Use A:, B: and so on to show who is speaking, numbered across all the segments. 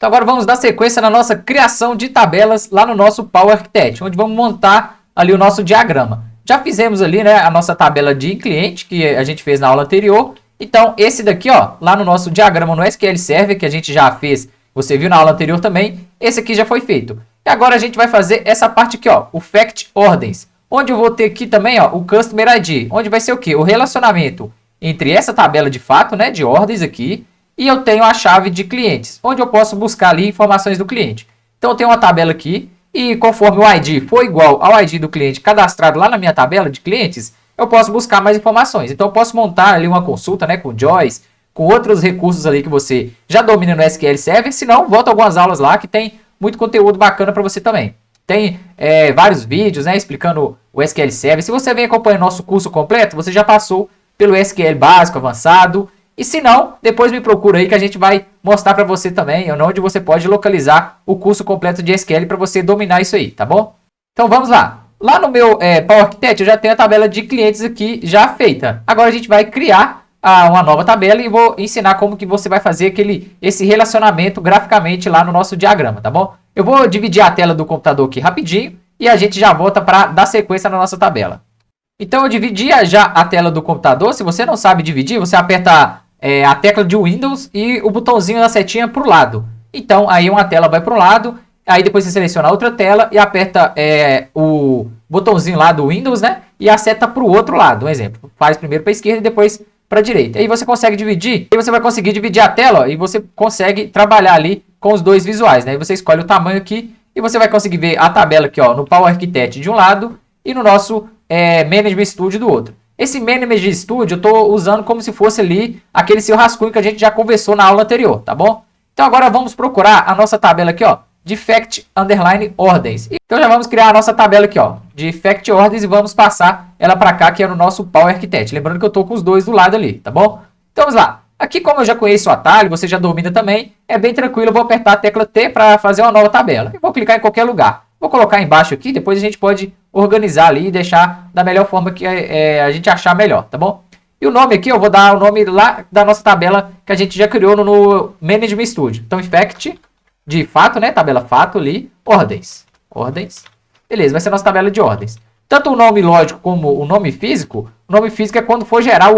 A: Então agora vamos dar sequência na nossa criação de tabelas lá no nosso Power Architect, onde vamos montar ali o nosso diagrama. Já fizemos ali, né, a nossa tabela de cliente que a gente fez na aula anterior. Então esse daqui, ó, lá no nosso diagrama no SQL Server, que a gente já fez, você viu na aula anterior também, esse aqui já foi feito. E agora a gente vai fazer essa parte aqui, ó, o Fact Ordens, onde eu vou ter aqui também, ó, o Customer ID, onde vai ser o quê? O relacionamento entre essa tabela de fato, né, de ordens aqui, e eu tenho a chave de clientes, onde eu posso buscar ali informações do cliente. Então eu tenho uma tabela aqui, e conforme o ID for igual ao ID do cliente cadastrado lá na minha tabela de clientes, eu posso buscar mais informações. Então eu posso montar ali uma consulta, né, com Joyce, com outros recursos ali que você já domina no SQL Server, se não, volta algumas aulas lá que tem muito conteúdo bacana para você também. Tem vários vídeos, né, explicando o SQL Server. Se você vem acompanhando nosso curso completo, você já passou pelo SQL básico, avançado. E se não, depois me procura aí que a gente vai mostrar para você também onde você pode localizar o curso completo de SQL para você dominar isso aí, tá bom? Então vamos lá. Lá no meu Power Architect eu já tenho a tabela de clientes aqui já feita. Agora a gente vai criar uma nova tabela e vou ensinar como que você vai fazer esse relacionamento graficamente lá no nosso diagrama, tá bom? Eu vou dividir a tela do computador aqui rapidinho e a gente já volta para dar sequência na nossa tabela. Então eu dividi já a tela do computador. Se você não sabe dividir, você aperta a tecla de Windows e o botãozinho da setinha para o lado. Então aí uma tela vai para o lado, aí depois você seleciona outra tela e aperta o botãozinho lá do Windows, né? E a seta para o outro lado, um exemplo. Faz primeiro para a esquerda e depois para a direita. Aí você consegue dividir, aí você vai conseguir dividir a tela, ó, e você consegue trabalhar ali com os dois visuais, né? Aí você escolhe o tamanho aqui e você vai conseguir ver a tabela aqui, ó, no Power Architect de um lado e no nosso Management Studio do outro. Esse Management Studio eu estou usando como se fosse ali aquele seu rascunho que a gente já conversou na aula anterior, tá bom? Então agora vamos procurar a nossa tabela aqui, ó, de Fact Underline Ordens. Então já vamos criar a nossa tabela aqui, ó, de Fact Ordens e vamos passar ela para cá, que é no nosso Power Architect. Lembrando que eu estou com os dois do lado ali, tá bom? Então vamos lá. Aqui, como eu já conheço o atalho, você já domina também, é bem tranquilo. Eu vou apertar a tecla T para fazer uma nova tabela. Eu vou clicar em qualquer lugar. Vou colocar embaixo aqui, depois a gente pode organizar ali e deixar da melhor forma que a gente achar melhor, tá bom? E o nome aqui, eu vou dar o nome lá da nossa tabela que a gente já criou no Management Studio. Então, Fact, de fato, né? Tabela fato ali, ordens. Ordens. Beleza, vai ser a nossa tabela de ordens. Tanto o nome lógico como o nome físico é quando for gerar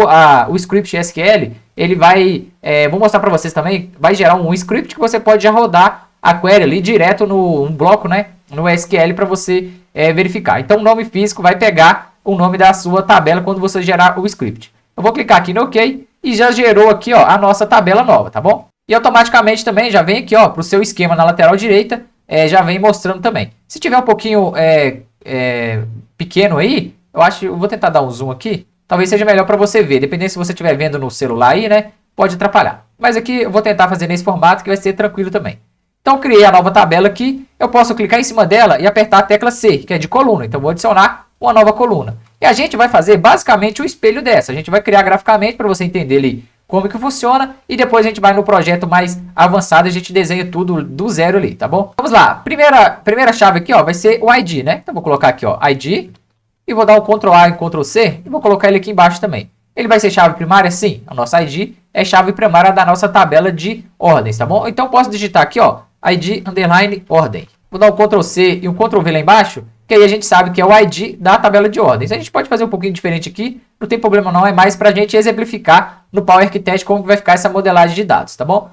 A: o script SQL, ele vai, vou mostrar para vocês também, vai gerar um script que você pode já rodar a query ali direto no bloco, né? No SQL para você verificar. Então o nome físico vai pegar o nome da sua tabela quando você gerar o script. Eu vou clicar aqui no OK e já gerou aqui, ó, a nossa tabela nova, tá bom? E automaticamente também já vem aqui, ó, para o seu esquema na lateral direita, já vem mostrando também. Se tiver um pouquinho pequeno aí, eu vou tentar dar um zoom aqui, talvez seja melhor para você ver, dependendo se você estiver vendo no celular aí, né, pode atrapalhar. Mas aqui eu vou tentar fazer nesse formato que vai ser tranquilo também. Então, criei a nova tabela aqui, eu posso clicar em cima dela e apertar a tecla C, que é de coluna. Então, vou adicionar uma nova coluna. E a gente vai fazer basicamente o espelho dessa. A gente vai criar graficamente para você entender ali como que funciona. E depois a gente vai no projeto mais avançado e a gente desenha tudo do zero ali, tá bom? Vamos lá. Primeira chave aqui, ó, vai ser o ID, né? Então, vou colocar aqui, ó, ID. E vou dar um Ctrl A e Ctrl C. E vou colocar ele aqui embaixo também. Ele vai ser chave primária? Sim. A nossa ID é chave primária da nossa tabela de ordens, tá bom? Então, posso digitar aqui, ó, ID underline ordem. Vou dar um Ctrl C e um Ctrl V lá embaixo, que aí a gente sabe que é o ID da tabela de ordens. A gente pode fazer um pouquinho diferente aqui, não tem problema não, é mais para a gente exemplificar no Power Architect como vai ficar essa modelagem de dados, tá bom?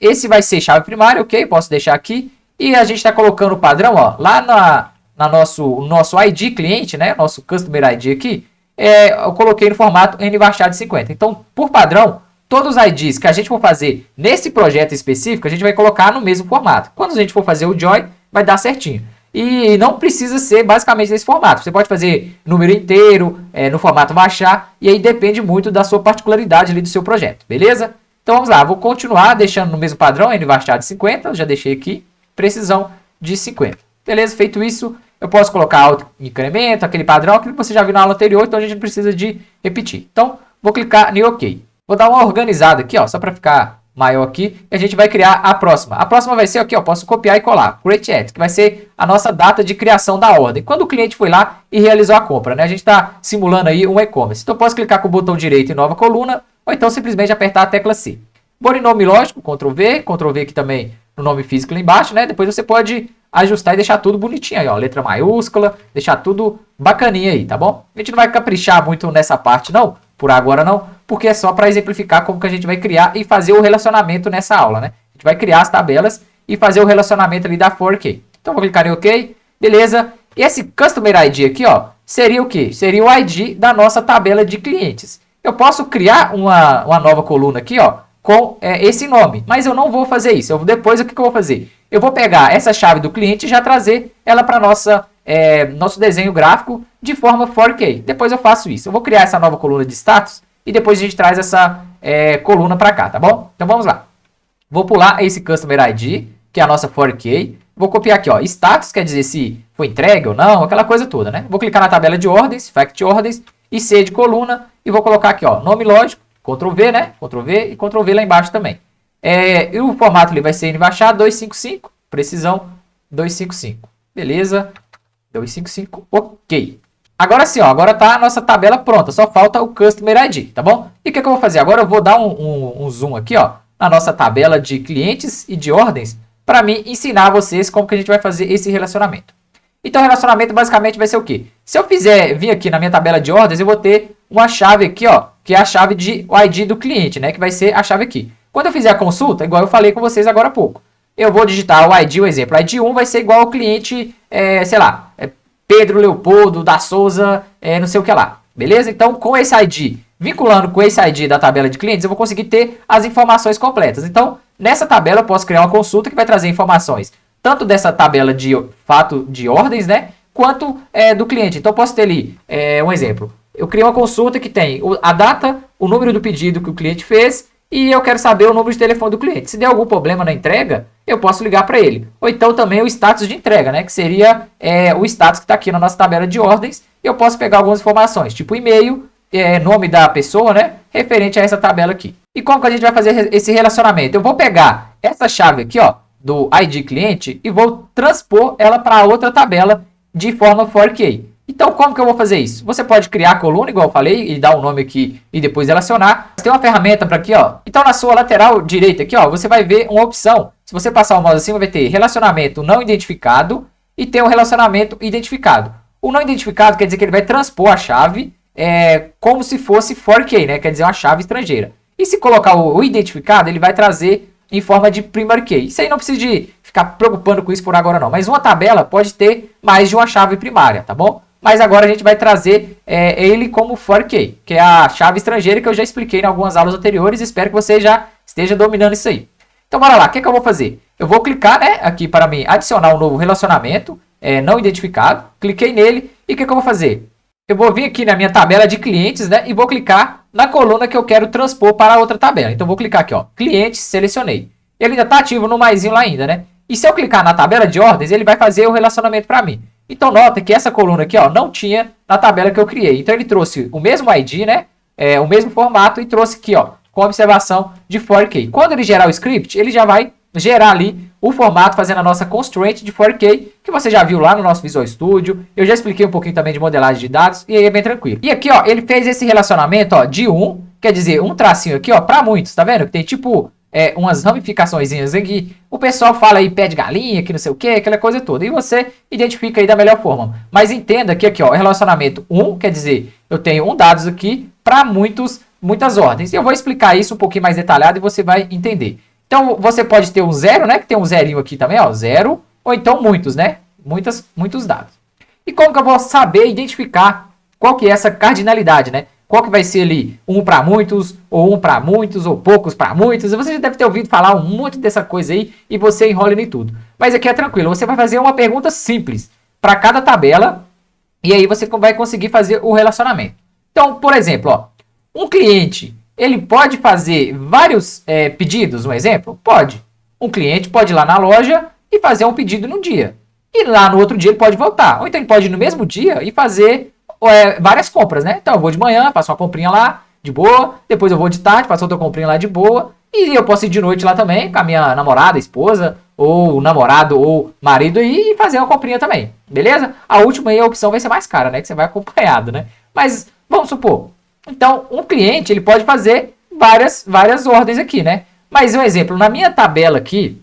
A: Esse vai ser chave primária, ok? Posso deixar aqui. E a gente está colocando o padrão, ó, lá nosso ID cliente, né? Nosso Customer ID aqui, eu coloquei no formato NVARCHAD50. Então, por padrão, todos os IDs que a gente for fazer nesse projeto específico, a gente vai colocar no mesmo formato. Quando a gente for fazer o join, vai dar certinho. E não precisa ser basicamente nesse formato. Você pode fazer número inteiro, no formato varchar, e aí depende muito da sua particularidade ali do seu projeto, beleza? Então vamos lá, vou continuar deixando no mesmo padrão, NVARCHAD50, já deixei aqui, precisão de 50. Beleza, feito isso, eu posso colocar auto incremento, aquele padrão, aquilo que você já viu na aula anterior, então a gente não precisa de repetir. Então, vou clicar em OK. Vou dar uma organizada aqui, ó, só para ficar maior aqui, e a gente vai criar a próxima. A próxima vai ser aqui, ó, posso copiar e colar, Create At, que vai ser a nossa data de criação da ordem. Quando o cliente foi lá e realizou a compra, né? A gente está simulando aí um e-commerce. Então, eu posso clicar com o botão direito em nova coluna, ou então simplesmente apertar a tecla C. Polinômio lógico, Ctrl V aqui também no nome físico lá embaixo, né? Depois você pode ajustar e deixar tudo bonitinho aí, ó. Letra maiúscula, deixar tudo bacaninha aí, tá bom? A gente não vai caprichar muito nessa parte, não, por agora não, porque é só para exemplificar como que a gente vai criar e fazer o relacionamento nessa aula, né? A gente vai criar as tabelas e fazer o relacionamento ali da for key. Então, vou clicar em OK, beleza. E esse Customer ID aqui, ó, seria o quê? Seria o ID da nossa tabela de clientes. Eu posso criar uma nova coluna aqui, ó, com esse nome, mas eu não vou fazer isso. Depois, o que eu vou fazer? Eu vou pegar essa chave do cliente e já trazer ela para nosso desenho gráfico de forma 4K. Depois eu faço isso. Eu vou criar essa nova coluna de status e depois a gente traz essa coluna para cá, tá bom? Então vamos lá. Vou pular esse Customer ID, que é a nossa 4K. Vou copiar aqui, ó, status, quer dizer se foi entregue ou não, aquela coisa toda, né? Vou clicar na tabela de ordens, fact ordens, e C de coluna, e vou colocar aqui, ó, nome lógico, Ctrl V, né? Ctrl V e Ctrl V lá embaixo também. E o formato ali vai ser NVachado 255, precisão 255. Beleza? 255, ok. Agora sim, ó, agora tá a nossa tabela pronta, só falta o Customer ID, tá bom? E o que eu vou fazer? Agora eu vou dar um zoom aqui, ó, na nossa tabela de clientes e de ordens, para mim ensinar a vocês como que a gente vai fazer esse relacionamento. Então, o relacionamento basicamente vai ser o quê? Se eu vir aqui na minha tabela de ordens, eu vou ter uma chave aqui, ó, que é a chave de o ID do cliente, né? Que vai ser a chave aqui. Quando eu fizer a consulta, igual eu falei com vocês agora há pouco, eu vou digitar o ID, o exemplo. ID 1 vai ser igual ao cliente, sei lá, Pedro Leopoldo da Souza, não sei o que lá. Beleza? Então, com esse ID, vinculando com esse ID da tabela de clientes, eu vou conseguir ter as informações completas. Então, nessa tabela eu posso criar uma consulta que vai trazer informações tanto dessa tabela de fato de ordens, né, quanto do cliente. Então, eu posso ter ali um exemplo. Eu criei uma consulta que tem a data, o número do pedido que o cliente fez e eu quero saber o número de telefone do cliente. Se der algum problema na entrega, eu posso ligar para ele. Ou então também o status de entrega, né, que seria o status que está aqui na nossa tabela de ordens. Eu posso pegar algumas informações, tipo e-mail, nome da pessoa, né, referente a essa tabela aqui. E como que a gente vai fazer esse relacionamento? Eu vou pegar essa chave aqui, ó, do ID cliente e vou transpor ela para outra tabela de forma 4K. Então, como que eu vou fazer isso? Você pode criar a coluna, igual eu falei, e dar um nome aqui e depois relacionar. Tem uma ferramenta para aqui, ó. Então, na sua lateral direita aqui, ó, você vai ver uma opção. Se você passar o mouse assim, vai ter relacionamento não identificado e tem o relacionamento identificado. O não identificado quer dizer que ele vai transpor a chave como se fosse 4K, né? Quer dizer, uma chave estrangeira. E se colocar o identificado, ele vai trazer em forma de primary key. Isso aí não precisa de ficar preocupando com isso por agora não. Mas uma tabela pode ter mais de uma chave primária, tá bom? Mas agora a gente vai trazer ele como 4K, que é a chave estrangeira que eu já expliquei em algumas aulas anteriores. Espero que você já esteja dominando isso aí. Então bora lá, o que eu vou fazer? Eu vou clicar, né, aqui para mim adicionar um novo relacionamento não identificado. Cliquei nele e o que eu vou fazer? Eu vou vir aqui na minha tabela de clientes, né, e vou clicar na coluna que eu quero transpor para a outra tabela. Então, vou clicar aqui, ó, clientes, selecionei. Ele ainda está ativo no maisinho lá ainda, né? E se eu clicar na tabela de ordens, ele vai fazer o relacionamento para mim. Então, nota que essa coluna aqui, ó, não tinha na tabela que eu criei. Então, ele trouxe o mesmo ID, né? O mesmo formato e trouxe aqui, ó, com observação de 4K. Quando ele gerar o script, ele já vai gerar ali o formato fazendo a nossa constraint de 4K, que você já viu lá no nosso Visual Studio. Eu já expliquei um pouquinho também de modelagem de dados e aí é bem tranquilo. E aqui, ó, ele fez esse relacionamento, ó, de 1, quer dizer, um tracinho aqui, ó, para muitos, tá vendo? Que tem tipo umas ramificaçõezinhas aqui. O pessoal fala aí pé de galinha, que não sei o que, aquela coisa toda. E você identifica aí da melhor forma. Mas entenda que aqui, ó, relacionamento 1, quer dizer, eu tenho dados aqui para muitas ordens. E eu vou explicar isso um pouquinho mais detalhado e você vai entender. Então, você pode ter um 0, né? Que tem um zerinho aqui também, ó, 0. Ou então muitos, né? Muitos dados. E como que eu vou saber identificar qual que é essa cardinalidade, né? Qual que vai ser ali um para muitos, ou poucos para muitos. Você já deve ter ouvido falar um monte dessa coisa aí e você enrola em tudo. Mas aqui é tranquilo, você vai fazer uma pergunta simples para cada tabela e aí você vai conseguir fazer o relacionamento. Então, por exemplo, ó, um cliente, ele pode fazer vários pedidos, um exemplo? Pode. Um cliente pode ir lá na loja e fazer um pedido num dia. E lá no outro dia ele pode voltar. Ou então ele pode ir no mesmo dia e fazer várias compras, né? Então eu vou de manhã, faço uma comprinha lá, de boa. Depois eu vou de tarde, faço outra comprinha lá de boa. E eu posso ir de noite lá também, com a minha namorada, esposa, ou namorado, ou marido, e fazer uma comprinha também. Beleza? A última aí, a opção vai ser mais cara, né? Que você vai acompanhado, né? Mas, vamos supor. Então, um cliente, ele pode fazer várias ordens aqui, né? Mas, um exemplo, na minha tabela aqui,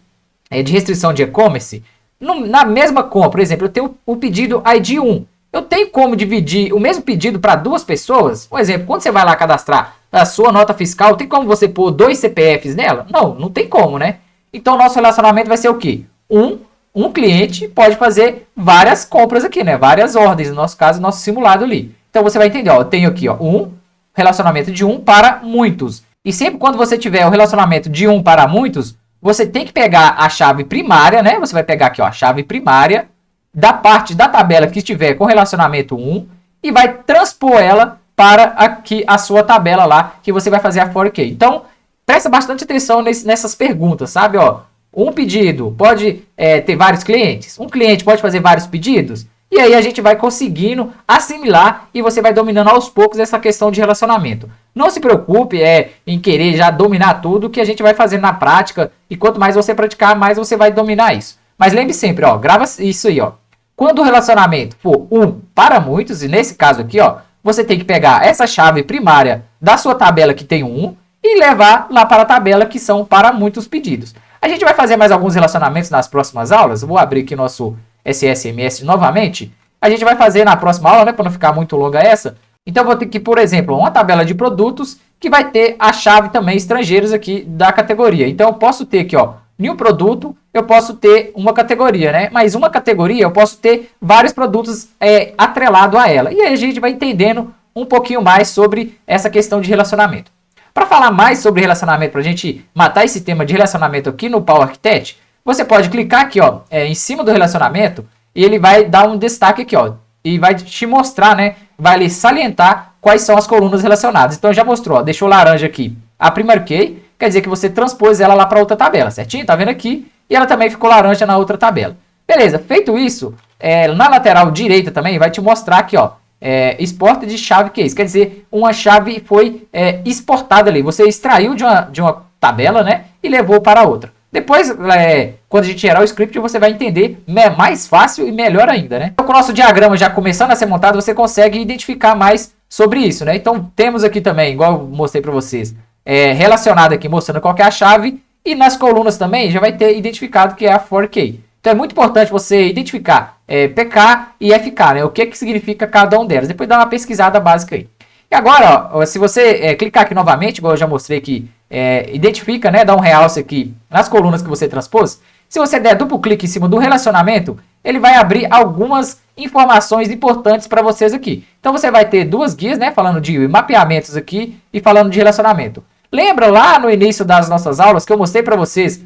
A: de restrição de e-commerce, na mesma compra, por exemplo, eu tenho o pedido ID 1. Eu tenho como dividir o mesmo pedido para duas pessoas? Por exemplo, quando você vai lá cadastrar a sua nota fiscal, tem como você pôr 2 CPFs nela? Não, não tem como, né? Então, nosso relacionamento vai ser o quê? Um cliente pode fazer várias compras aqui, né? Várias ordens, no nosso caso, nosso simulado ali. Então, você vai entender, ó, eu tenho aqui, ó, um relacionamento de um para muitos. E sempre quando você tiver o relacionamento de um para muitos, você tem que pegar a chave primária, né? Você vai pegar aqui, ó, a chave primária da parte da tabela que estiver com relacionamento 1 e vai transpor ela para aqui a sua tabela lá que você vai fazer a for key. Então, presta bastante atenção nessas perguntas, sabe? Ó, um pedido pode ter vários clientes? Um cliente pode fazer vários pedidos? E aí a gente vai conseguindo assimilar e você vai dominando aos poucos essa questão de relacionamento. Não se preocupe em querer já dominar tudo que a gente vai fazer na prática. E quanto mais você praticar, mais você vai dominar isso. Mas lembre sempre, ó, grava isso aí, ó. Quando o relacionamento for um para muitos, e nesse caso aqui, ó, você tem que pegar essa chave primária da sua tabela que tem um e levar lá para a tabela que são para muitos pedidos. A gente vai fazer mais alguns relacionamentos nas próximas aulas. Eu vou abrir aqui nosso SSMS novamente. A gente vai fazer na próxima aula, né, para não ficar muito longa essa. Então, eu vou ter aqui, por exemplo, uma tabela de produtos que vai ter a chave também estrangeiros aqui da categoria. Então, eu posso ter aqui, ó, em um produto, eu posso ter uma categoria, né? Mas uma categoria, eu posso ter vários produtos atrelado a ela. E aí a gente vai entendendo um pouquinho mais sobre essa questão de relacionamento. Para falar mais sobre relacionamento, para a gente matar esse tema de relacionamento aqui no Power Architect, você pode clicar aqui, ó, em cima do relacionamento e ele vai dar um destaque aqui, ó, e vai te mostrar, né? Vai ali salientar quais são as colunas relacionadas. Então já mostrou, ó, deixou laranja aqui a primeira key, quer dizer que você transpôs ela lá para outra tabela, certinho? Tá vendo aqui? E ela também ficou laranja na outra tabela. Beleza, feito isso, na lateral direita também vai te mostrar aqui, ó, export de chave keys, quer dizer, uma chave foi exportada ali, você extraiu de uma tabela, né, e levou para outra. Depois, quando a gente gerar o script, você vai entender mais fácil e melhor ainda, né? Então, com o nosso diagrama já começando a ser montado, você consegue identificar mais sobre isso, né? Então, temos aqui também, igual eu mostrei para vocês, relacionado aqui, mostrando qual que é a chave, e nas colunas também já vai ter identificado que é a for key. Então, é muito importante você identificar PK e FK, né? O que significa cada um delas. Depois dá uma pesquisada básica aí. E agora, ó, se você clicar aqui novamente, igual eu já mostrei aqui, identifica, né, dá um realce aqui nas colunas que você transpôs. Se você der duplo clique em cima do relacionamento, ele vai abrir algumas informações importantes para vocês aqui. Então você vai ter duas guias, né, falando de mapeamentos aqui e falando de relacionamento. Lembra lá no início das nossas aulas que eu mostrei para vocês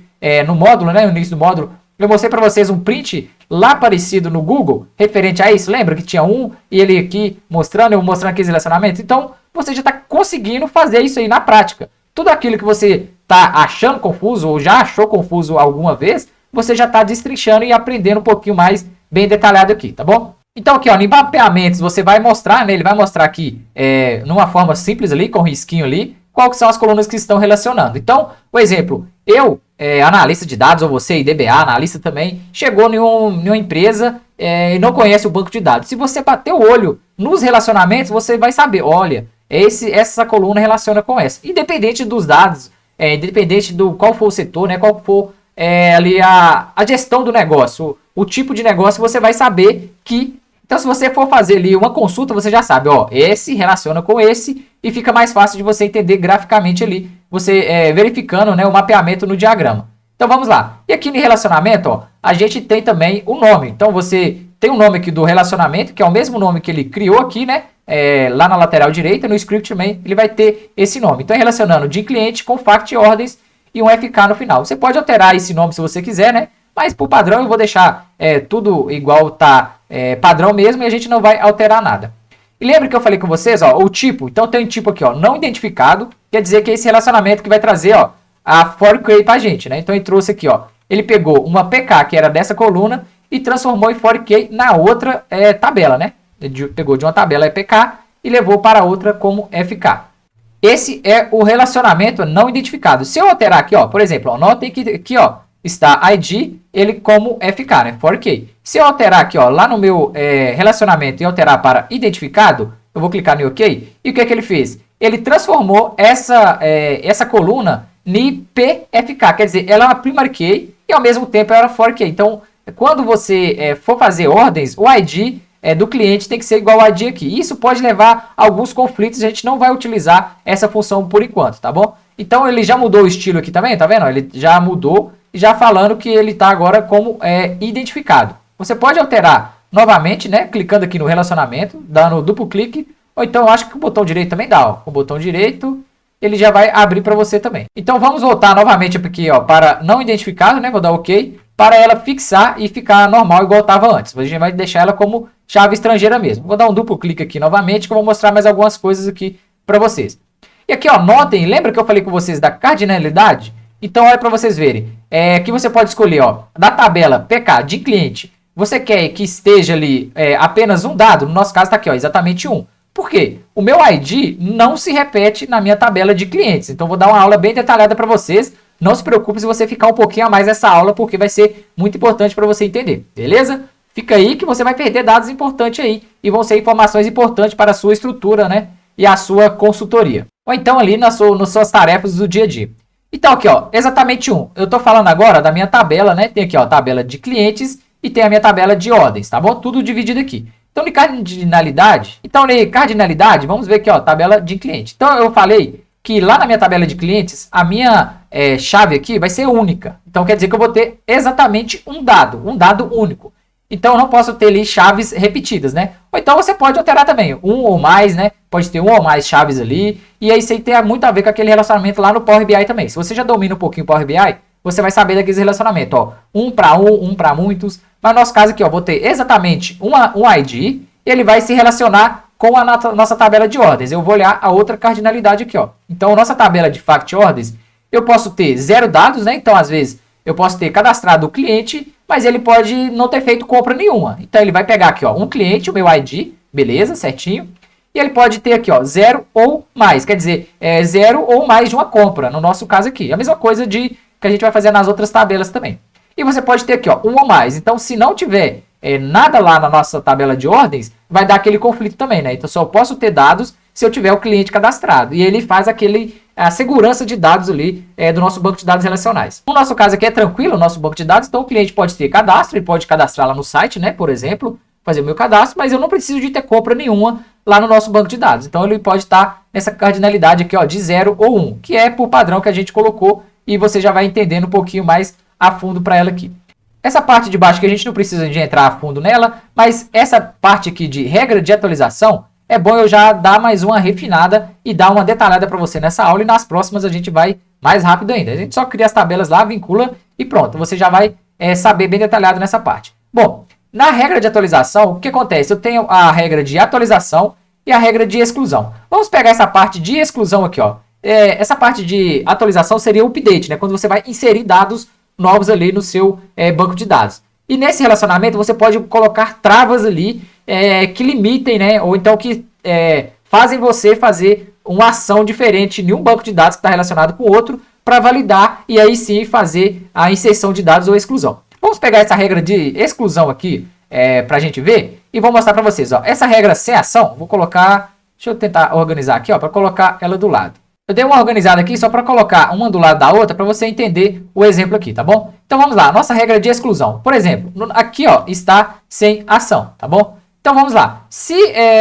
A: no módulo, né, no início do módulo, eu mostrei para vocês um print lá aparecido no Google, referente a isso. Lembra que tinha um e ele aqui mostrando, eu mostrando aqui esse relacionamento? Então, você já está conseguindo fazer isso aí na prática. Tudo aquilo que você está achando confuso ou já achou confuso alguma vez, você já está destrinchando e aprendendo um pouquinho mais bem detalhado aqui, tá bom? Então aqui, ó, em mapeamentos, você vai mostrar, né, ele vai mostrar aqui numa forma simples ali, com risquinho ali, quais são as colunas que estão relacionando. Então, por exemplo, eu, analista de dados, ou você, DBA, analista também, chegou em uma empresa e não conhece o banco de dados. Se você bater o olho nos relacionamentos, você vai saber, olha, essa coluna relaciona com essa. Independente dos dados, independente do qual for o setor, né, qual for ali a gestão do negócio, o tipo de negócio, você vai saber que... Então, se você for fazer ali uma consulta, você já sabe, ó, esse relaciona com esse e fica mais fácil de você entender graficamente ali, você verificando, né, o mapeamento no diagrama. Então, vamos lá. E aqui no relacionamento, ó, a gente tem também o nome. Então, você tem o nome aqui do relacionamento, que é o mesmo nome que ele criou aqui, né, lá na lateral direita, no script também, ele vai ter esse nome. Então, é relacionando de cliente com fact ordens e um FK no final. Você pode alterar esse nome se você quiser, né, mas por padrão eu vou deixar tudo igual tá padrão mesmo e a gente não vai alterar nada. E lembra que eu falei com vocês, ó, o tipo, então tem um tipo aqui, ó, não identificado, quer dizer que é esse relacionamento que vai trazer, ó, a for key pra gente, né? Então ele trouxe aqui, ó, ele pegou uma PK que era dessa coluna e transformou em for key na outra tabela, né? Ele pegou de uma tabela PK e levou para outra como FK. Esse é o relacionamento não identificado. Se eu alterar aqui, ó, por exemplo, ó, notem que aqui, ó, está ID, ele como FK, né? For key. Se eu alterar aqui, ó, lá no meu relacionamento e alterar para identificado, eu vou clicar no OK. E o que é que ele fez? Ele transformou essa coluna em PFK, quer dizer, ela é uma primary key e ao mesmo tempo é hora fora que. Então, quando você for fazer ordens, o ID do cliente tem que ser igual ao ID aqui. Isso pode levar a alguns conflitos, a gente não vai utilizar essa função por enquanto, tá bom? Então ele já mudou o estilo aqui também, tá vendo? Ele já mudou, já falando que ele está agora como identificado. Você pode alterar novamente, né? Clicando aqui no relacionamento, dando duplo clique, ou então eu acho que o botão direito também dá, ó. Com o botão direito ele já vai abrir para você também. Então vamos voltar novamente aqui, ó, para não identificado, né? Vou dar OK, para ela fixar e ficar normal igual estava antes. A gente vai deixar ela como chave estrangeira mesmo. Vou dar um duplo clique aqui novamente, que eu vou mostrar mais algumas coisas aqui para vocês. E aqui, ó, notem, lembra que eu falei com vocês da cardinalidade? Então olha para vocês verem, que você pode escolher, ó, da tabela PK de cliente, você quer que esteja ali apenas um dado, no nosso caso está aqui, ó, exatamente um. Por quê? O meu ID não se repete na minha tabela de clientes. Então, vou dar uma aula bem detalhada para vocês. Não se preocupe se você ficar um pouquinho a mais nessa aula, porque vai ser muito importante para você entender. Beleza? Fica aí que você vai perder dados importantes aí. E vão ser informações importantes para a sua estrutura, né? E a sua consultoria. Ou então ali nas suas tarefas do dia a dia. Então, aqui, ó, exatamente um. Eu estou falando agora da minha tabela, né? Tem aqui, ó, a tabela de clientes e tem a minha tabela de ordens, tá bom? Tudo dividido aqui. Então, de cardinalidade, vamos ver aqui, ó, tabela de cliente. Então, eu falei que lá na minha tabela de clientes, a minha chave aqui vai ser única. Então, quer dizer que eu vou ter exatamente um dado único. Então, eu não posso ter ali chaves repetidas, né? Ou então, você pode alterar também, um ou mais, né? Pode ter um ou mais chaves ali. E aí, isso aí tem muito a ver com aquele relacionamento lá no Power BI também. Se você já domina um pouquinho o Power BI, você vai saber daqueles relacionamentos, ó. Um para muitos. Mas no nosso caso aqui, ó, vou ter exatamente um ID e ele vai se relacionar com a nossa tabela de ordens. Eu vou olhar a outra cardinalidade aqui, ó. Então, nossa tabela de fact ordens, eu posso ter 0 dados, né? Então, às vezes, eu posso ter cadastrado o cliente, mas ele pode não ter feito compra nenhuma. Então, ele vai pegar aqui, ó, um cliente, o meu ID, beleza, certinho. E ele pode ter aqui, ó, 0 ou mais, quer dizer, 0 ou mais de uma compra, no nosso caso aqui. A mesma coisa que a gente vai fazer nas outras tabelas também. E você pode ter aqui, ó, um ou mais. Então, se não tiver nada lá na nossa tabela de ordens, vai dar aquele conflito também, né? Então, só posso ter dados se eu tiver o cliente cadastrado. E ele faz a segurança de dados ali do nosso banco de dados relacionais. No nosso caso aqui é tranquilo, o nosso banco de dados. Então, o cliente pode ter cadastro, ele pode cadastrar lá no site, né? Por exemplo, fazer o meu cadastro, mas eu não preciso de ter compra nenhuma lá no nosso banco de dados. Então, ele pode estar nessa cardinalidade aqui, ó, de 0 ou 1, que é por padrão que a gente colocou. E você já vai entendendo um pouquinho mais a fundo para ela aqui. Essa parte de baixo que a gente não precisa de entrar a fundo nela, mas essa parte aqui de regra de atualização, é bom eu já dar mais uma refinada e dar uma detalhada para você nessa aula, e nas próximas a gente vai mais rápido ainda. A gente só cria as tabelas lá, vincula e pronto, você já vai saber bem detalhado nessa parte. Bom, na regra de atualização, o que acontece? Eu tenho a regra de atualização e a regra de exclusão. Vamos pegar essa parte de exclusão aqui, ó. Essa parte de atualização seria o update, né? Quando você vai inserir dados novos ali no seu banco de dados. E nesse relacionamento você pode colocar travas ali que limitem, né? Ou então que fazem você fazer uma ação diferente em um banco de dados que está relacionado com o outro para validar e aí sim fazer a inserção de dados ou exclusão. Vamos pegar essa regra de exclusão aqui para a gente ver e vou mostrar para vocês. Ó. Essa regra sem ação, vou colocar, deixa eu tentar organizar aqui para colocar ela do lado. Eu dei uma organizada aqui só para colocar uma do lado da outra para você entender o exemplo aqui, tá bom? Então vamos lá, nossa regra de exclusão. Por exemplo, aqui ó, está sem ação, tá bom? Então vamos lá. Se,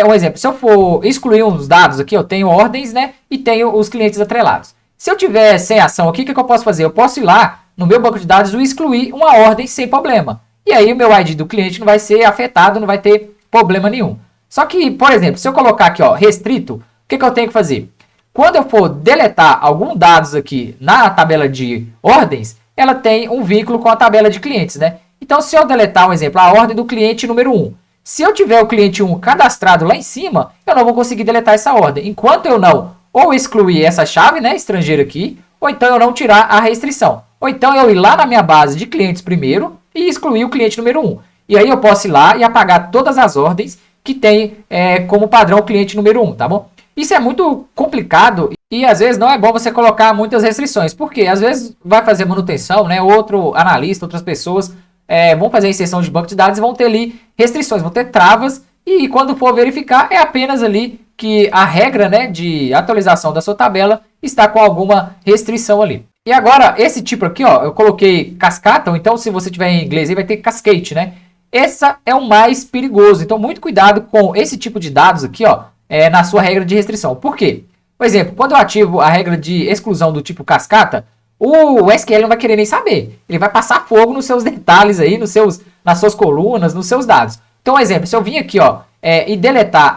A: um exemplo, se eu for excluir uns dados aqui, eu tenho ordens, né? E tenho os clientes atrelados. Se eu tiver sem ação aqui, o que eu posso fazer? Eu posso ir lá no meu banco de dados e excluir uma ordem sem problema. E aí o meu ID do cliente não vai ser afetado, não vai ter problema nenhum. Só que, por exemplo, se eu colocar aqui ó, restrito, o que eu tenho que fazer? Quando eu for deletar alguns dados aqui na tabela de ordens, ela tem um vínculo com a tabela de clientes, né? Então, se eu deletar, um exemplo, a ordem do cliente número 1, se eu tiver o cliente 1 cadastrado lá em cima, eu não vou conseguir deletar essa ordem. Enquanto eu não ou excluir essa chave, né, estrangeira aqui, ou então eu não tirar a restrição. Ou então eu ir lá na minha base de clientes primeiro e excluir o cliente número 1. E aí eu posso ir lá e apagar todas as ordens que tem como padrão o cliente número 1, tá bom? Isso é muito complicado e às vezes não é bom você colocar muitas restrições, porque às vezes vai fazer manutenção, né? Outro analista, outras pessoas vão fazer a inserção de banco de dados e vão ter ali restrições, vão ter travas e quando for verificar é apenas ali que a regra, né, de atualização da sua tabela está com alguma restrição ali. E agora, esse tipo aqui, ó, eu coloquei cascata, ou então se você tiver em inglês aí vai ter cascade, né? Essa é o mais perigoso, então muito cuidado com esse tipo de dados aqui, ó, na sua regra de restrição. Por quê? Por exemplo, quando eu ativo a regra de exclusão do tipo cascata, o SQL não vai querer nem saber. Ele vai passar fogo nos seus detalhes aí, nas suas colunas, nos seus dados. Então, exemplo, se eu vim aqui, ó, e deletar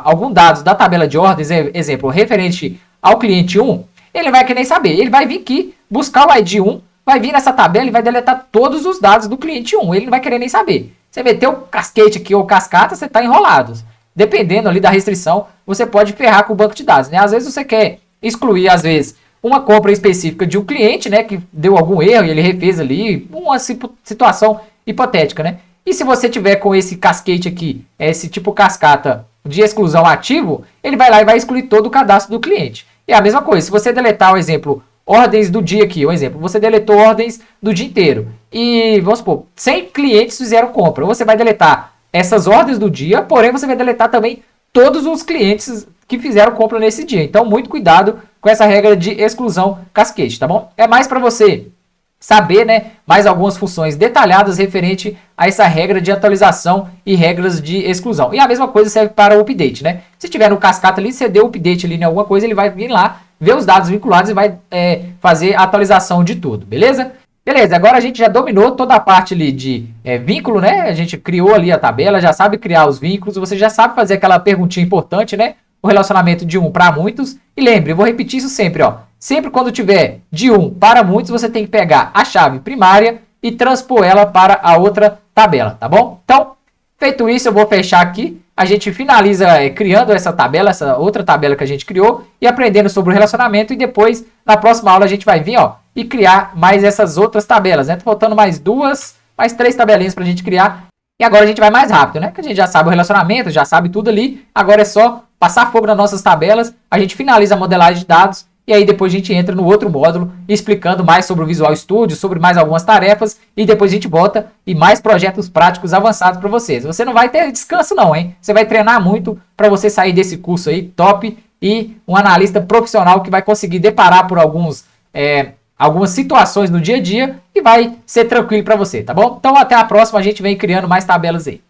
A: algum dados da tabela de ordens, exemplo, referente ao cliente 1, ele vai querer saber. Ele vai vir aqui, buscar o ID 1, vai vir nessa tabela e vai deletar todos os dados do cliente 1. Ele não vai querer nem saber. Você meteu o cascade aqui ou cascata, você está enrolado. Dependendo ali da restrição, você pode ferrar com o banco de dados, né? Às vezes você quer excluir, às vezes, uma compra específica de um cliente, né, que deu algum erro e ele refez ali, uma situação hipotética, né? E se você tiver com esse cascade aqui, esse tipo cascata de exclusão ativo, ele vai lá e vai excluir todo o cadastro do cliente. E a mesma coisa, se você deletar, por exemplo, ordens do dia aqui, um exemplo, você deletou ordens do dia inteiro e, vamos supor, 100 clientes fizeram compra, você vai deletar essas ordens do dia, porém você vai deletar também todos os clientes que fizeram compra nesse dia. Então, muito cuidado com essa regra de exclusão cascade, tá bom? É mais para você saber, né, mais algumas funções detalhadas referente a essa regra de atualização e regras de exclusão. E a mesma coisa serve para o update, né? Se tiver no cascata ali, você deu o update ali em alguma coisa, ele vai vir lá, ver os dados vinculados e vai fazer a atualização de tudo, beleza? Beleza, agora a gente já dominou toda a parte ali de vínculo, né? A gente criou ali a tabela, já sabe criar os vínculos, você já sabe fazer aquela perguntinha importante, né? O relacionamento de 1 para muitos. E lembre, eu vou repetir isso sempre, ó. Sempre quando tiver de 1 para muitos, você tem que pegar a chave primária e transpor ela para a outra tabela, tá bom? Então, feito isso, eu vou fechar aqui. A gente finaliza criando essa tabela, essa outra tabela que a gente criou e aprendendo sobre o relacionamento. E depois, na próxima aula, a gente vai vir, ó, e criar mais essas outras tabelas, né? Tá faltando mais 3 tabelinhas pra gente criar. E agora a gente vai mais rápido, né? Que a gente já sabe o relacionamento, já sabe tudo ali. Agora é só passar fogo nas nossas tabelas. A gente finaliza a modelagem de dados. E aí depois a gente entra no outro módulo explicando mais sobre o Visual Studio, sobre mais algumas tarefas. E depois a gente volta e mais projetos práticos avançados para vocês. Você não vai ter descanso não, hein? Você vai treinar muito para você sair desse curso aí top e um analista profissional que vai conseguir deparar por algumas situações no dia a dia e vai ser tranquilo para você, tá bom? Então até a próxima, a gente vem criando mais tabelas aí.